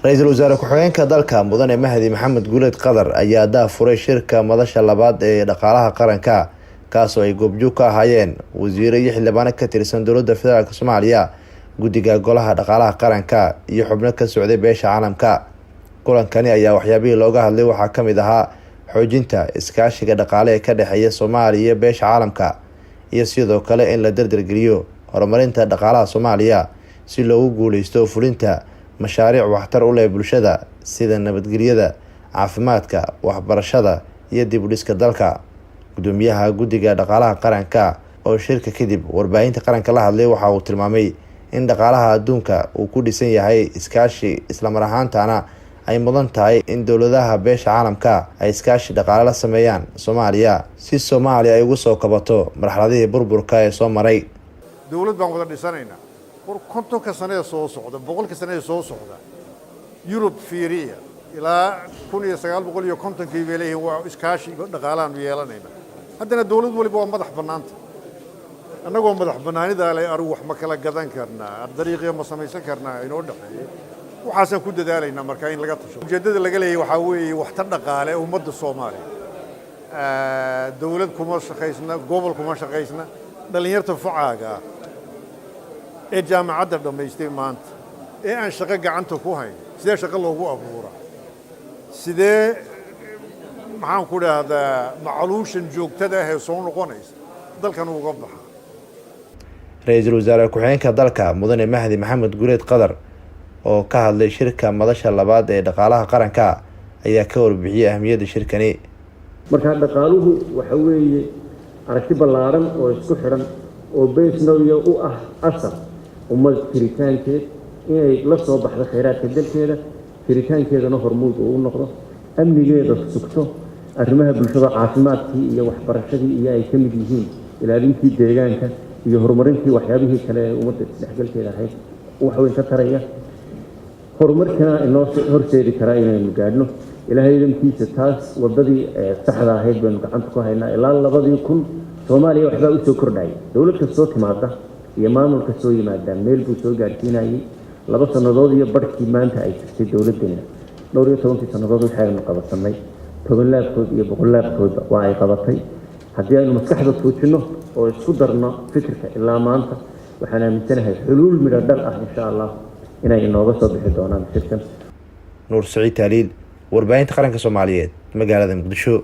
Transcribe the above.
ra-iisul wasaare ku-xigeenka dalka mudane mahdi maxamed guuleed qadar ayaa daafuray shirka madasha labaad ee dhaqaalaha qaranka kaasoo ay goobjoog ka ahaayeen wasiiro iyo xildhibaano ka tirsan dowladda federaalk soomaaliya, guddiga golaha dhaqaalaha qaranka iyo xubno ka socday beesha caalamka. kulankani ayaa waxyaabihii looga hadlay waxaa ka mid ahaa xoojinta iskaashiga dhaqaale ee ka dhexeeya Soomaaliya iyo beesha caalamka iyo sidoo kale in la dardargeliyo horumarinta dhaqaalaha Soomaaliya si loogu guuleysto fulinta mashaariic waxtar u leh bulshada sida nabadgelyada, caafimaadka, waxbarashada iyo dib u dhiska dalka. gudoomiyaha guddiga dhaqaalaha qaranka oo shirka kadib warbaahinta qaranka la hadlay waxa uu tilmaamay in dhaqaalaha adduunka uu ku dhisan yahay iskaashi isla mar ahaantaana ay mudan tahay in dowladaha beesha caalamka ay iskaashi dhaqaale la sameeyaan Soomaaliya si Soomaaliya ay ugu soo kabato marxaladihii burburka ee soo maray. dowlad baan wada dhisanaynaa kontonka sano soo socda, boqolka sano soo socda Yurub fiiriya ilaa 1950kii weelay waa iskaashi dhaqaalaha yeelanayna. haddana dowlad waliba waa madax banaanta, annagoo madax banaanida leh aru wax ma kala gadan karnaa, dariiqyo ma samaysan karnaa inoo dhaxeeyo. waxaan ku dadaalaynaa markaa in laga tasho. ujeedada laga leeyahay waxa weeye waxtar dhaqaale ummadda Soomaaliya. dowlad kuma shaqaysna, gobol kuma shaqaysna, dhalinyarta facaaga ee jaamacadda dhamaystay maanta ee aan shaqo gacanta ku hayn sidee shaqo loogu abuuraa, sidee maxaan ku dhahdaa macluushan joogtada ah ee soo noqonaysa dalkan uga baxa. ra-iisul wasaare ku-xigeenka dalka mudane mahdi maxamed guuleed qadar oo ka hadlay shirka madasha labaad ee dhaqaalaha qaranka ayaa ka warbixiyay ahmiyadda shirkani. marka dhaqaaluhu waxa weeye aragti ballaaran oo isku xiran oo beesnooyo u ah asal ummad jiritaankeed inay la soo baxdo kheyraadka dalkeeda, jiritaankeedana hormuud uu u noqdo, amnigeeda sugto, arrimaha bulshada caafimaadkii iyo waxbarashadii iyo ay ka mid yihiin ilaalintii deegaanka iyo horumarintii waxyaabihii kale ee ummadda isdhexgalkeeda ahayd wax weyn ka taraya. horumarkana inoo horseedi karaa inaynu gaadhno. ilaahay idinkiisa taas wadadii saxda ahayd baynu gacanta ku haynaa. ilaa 2000 Soomaaliya waxbaa u soo kordhayay. dowlad kastoo timaada iyo maamul kastoo yimaada meel buu soo gaarsiinayay. 2 sannadood iyo barkii maanta ay jirtay dowladdeena 12 sannadood waxaynu qabasanay 10 laabkood iyo 100 laabkood waa ay qabatay. haddii aynu maskaxda tuujino oo isku darno fikirka ilaa maanta waxaan aaminsanahay xuluul midho dhal ah insha Allah inay inooga soo bixi doonaan shirkan. Nuur Saciid Taaliil, warbaahinta qaranka Soomaaliyeed, magaalada Muqdisho.